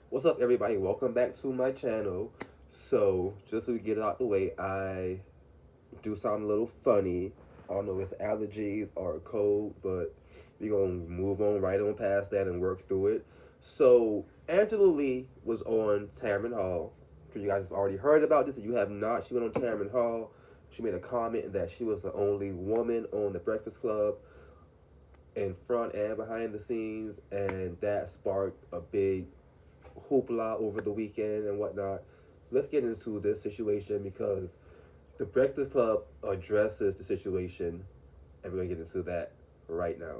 What's up, everybody? Welcome back to my channel. So, just so we get it out the way, I do sound a little funny. I don't know if it's allergies or a cold, but we're going to move on right on past that and work through it. So, Angela Lee was on Tamron Hall. I'm sure you guys have already heard about this. If you have not, she went on Tamron Hall. She made a comment that she was the only woman on the Breakfast Club in front and behind the scenes, and that sparked a big hoopla over the weekend and whatnot. Let's get into this situation because the Breakfast Club addresses the situation, and we're gonna get into that right now.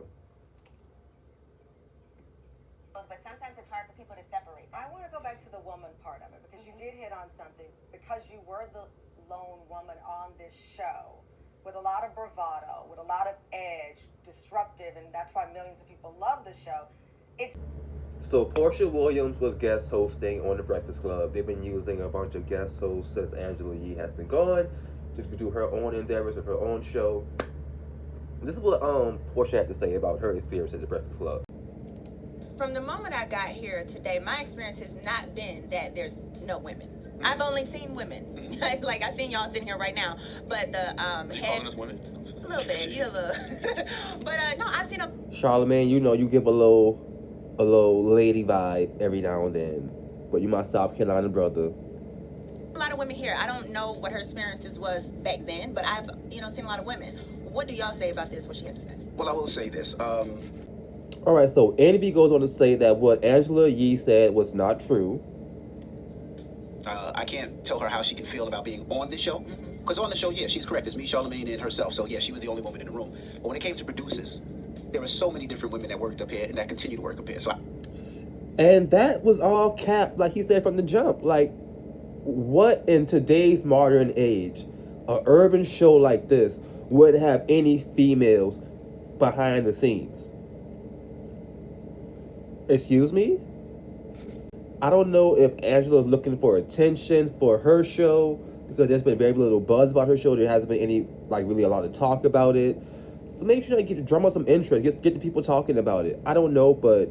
But sometimes it's hard for people to separate. I want to go back to the woman part of it because you did hit on something. Because you were the lone woman on this show with a lot of bravado, with a lot of edge, disruptive, and that's why millions of people love the show. It's So Portia Williams was guest hosting on the Breakfast Club. They've been using a bunch of guest hosts since Angela Yee has been gone to do her own endeavors with her own show. This is what Portia had to say about her experience at the Breakfast Club. From the moment I got here today, my experience has not been that there's no women. I've only seen women. It's like I seen y'all sitting here right now, but the head calling us women? a little bit, you a little. But no, I've seen a Charlamagne, you give a little lady vibe every now and then, but you my South Carolina brother. lot of women here. I don't know what her experiences was back then, but I've seen a lot of women. What do y'all say about this? What she had to say? Well, I will say this. All right, so Andy goes on to say that what Angela Yee said was not true. I can't tell her how she can feel about being on the show. Because on the show, yeah, she's correct. It's me, Charlamagne, and herself. So, yeah, she was the only woman in the room. But when it came to producers, there were so many different women that worked up here and that continue to work up here. And that was all capped, like he said from the jump. Like, what in today's modern age, a urban show like this would have any females behind the scenes? Excuse me? I don't know if Angela's looking for attention for her show because there's been very little buzz about her show. There hasn't been any, really a lot of talk about it. So maybe she's trying to drum up some interest, get the people talking about it. I don't know, but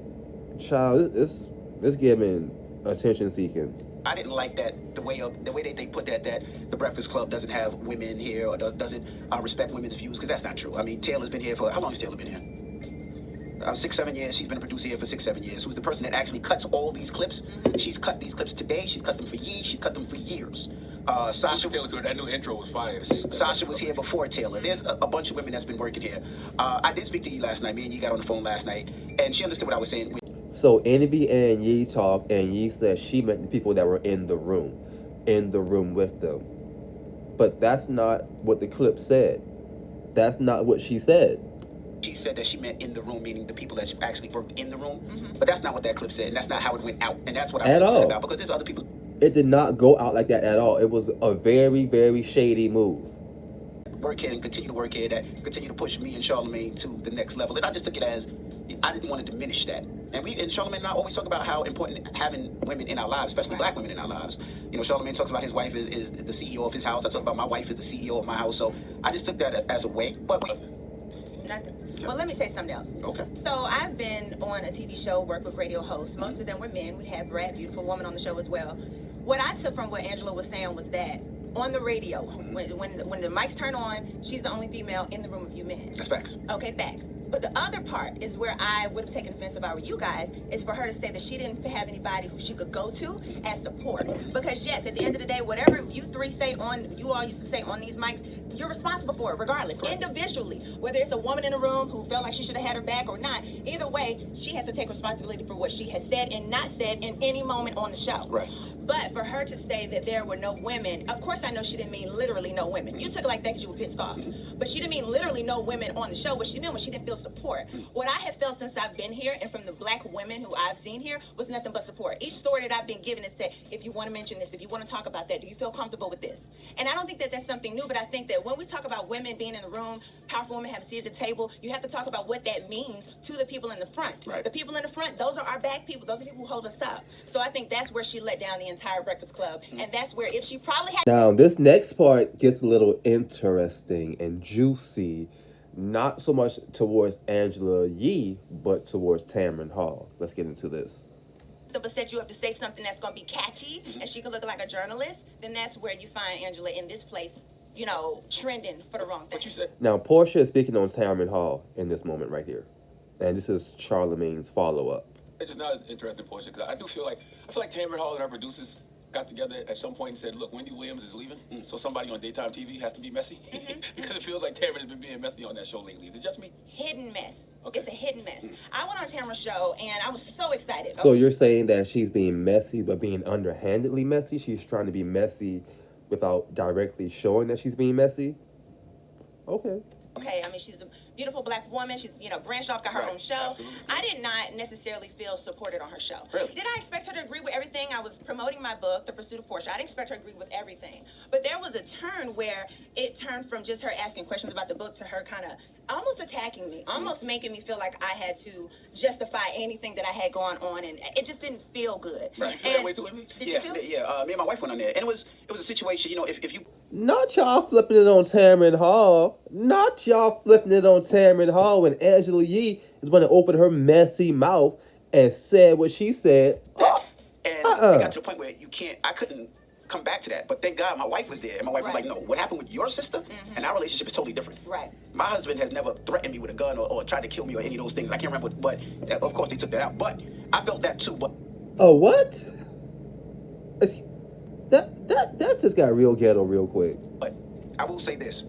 child, this giving attention seeking. I didn't like that the way that they put that the Breakfast Club doesn't have women here or doesn't respect women's views, because that's not true. I mean, Taylor's been here for how long has Taylor been here? 6-7 years. She's been a producer here for 6-7 years. Who's the person that actually cuts all these clips? She's cut these clips today. She's cut them for years. She's cut them for years. Sasha Taylor, that new intro was fire. Sasha was here before Taylor. There's a bunch of women that's been working here. I did speak to Yee last night. Me and Yee got on the phone last night, and she understood what I was saying. So Envy and Yee talked, and Yee said she meant the people that were in the room with them. But that's not what the clip said. That's not what she said. She said that she meant in the room, meaning the people that actually worked in the room. But that's not what that clip said, and that's not how it went out. And that's what I was upset about, because there's other people. It did not go out like that at all. It was a very, very shady move. Work here and continue to work here, that continue to push me and Charlamagne to the next level. And I just took it as, I didn't want to diminish that. And Charlamagne and I always talk about how important having women in our lives, especially black women in our lives. Charlamagne talks about his wife is the CEO of his house. I talk about my wife is the CEO of my house. So I just took that as a way. But Nothing. Well, let me say something else. Okay. So I've been on a TV show, work with radio hosts. Most of them were men. We had Brad, beautiful woman, on the show as well. What I took from what Angela was saying was that on the radio, when the mics turn on, she's the only female in the room with you men. That's facts. Okay, facts. But the other part is where I would have taken offense if I were you guys, is for her to say that she didn't have anybody who she could go to as support. Because yes, at the end of the day, whatever you three say you all used to say on these mics, you're responsible for it regardless. Correct. Individually, whether it's a woman in the room who felt like she should have had her back or not, either way, she has to take responsibility for what she has said and not said in any moment on the show. Right. But for her to say that there were no women, of course I know she didn't mean literally no women. You took it like that because you were pissed off. But she didn't mean literally no women on the show. What she meant was she didn't feel support. What I have felt since I've been here and from the black women who I've seen here was nothing but support. Each story that I've been given is said, if you want to mention this, if you want to talk about that, do you feel comfortable with this? And I don't think that that's something new, but I think that when we talk about women being in the room, powerful women have a seat at the table, you have to talk about what that means to the people in the front. Right. The people in the front, those are our back people. Those are people who hold us up. So I think that's where she let down the entire Breakfast Club. And that's where if she probably had... Now, this next part gets a little interesting and juicy. Not so much towards Angela Yee, but towards Tamron Hall. Let's get into this. of a set you up to say something that's going to be catchy and she can look like a journalist, then that's where you find Angela in this place, you know, trending for the wrong thing. What you said? Now, Portia is speaking on Tamron Hall in this moment right here. And this is Charlamagne's follow-up. It's just not as interesting, Portia, because I feel like Tamron Hall and her producers got together at some point and said, look, Wendy Williams is leaving, so somebody on daytime TV has to be messy. Because it feels like Tamron has been being messy on that show lately. Is it just me? Hidden mess. Okay. It's a hidden mess. I went on Tamron's show and I was so excited. So you're saying that she's being messy, but being underhandedly messy? She's trying to be messy without directly showing that she's being messy? Okay. Okay, I mean, she's a beautiful black woman. She's, you know, branched off, got her own show. Absolutely. I did not necessarily feel supported on her show. Really? Did I expect her to agree with everything? I was promoting my book, The Pursuit of Portia. I didn't expect her to agree with everything. But there was a turn where it turned from just her asking questions about the book to her kind of almost attacking me, almost making me feel like I had to justify anything that I had going on, and it just didn't feel good. Right. Feel that way too, Wendy? Did you feel? Me and my wife went on there, and it was a situation. You know, if you Not y'all flipping it on Tamron Hall. Not y'all flipping it on Tamron Hall when Angela Yee is going to open her messy mouth and said what she said. and it got to the point where I couldn't come back to that. But thank God my wife was there, and my wife was like, no, what happened with your sister and our relationship is totally different. Right. My husband has never threatened me with a gun or tried to kill me or any of those things. I can't remember, but of course they took that out. But I felt that too. But Oh, what? That just got real ghetto real quick. But I will say this.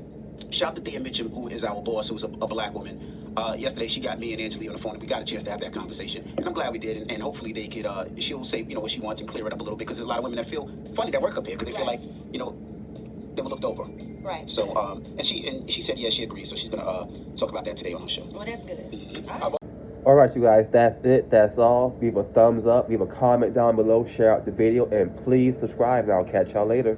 Shout out to Thea Mitchum, who is our boss, who's a black woman. Yesterday, she got me and Angela on the phone, and we got a chance to have that conversation. And I'm glad we did, and hopefully they could, she'll say, you know, what she wants and clear it up a little bit, because there's a lot of women that feel funny that work up here, because they feel like, you know, they were looked over. Right. So, and she said, yeah, she agrees, so she's going to talk about that today on her show. Well, that's good. How about All right, you guys, that's it. That's all. Leave a thumbs up, leave a comment down below, share out the video, and please subscribe, and I'll catch y'all later.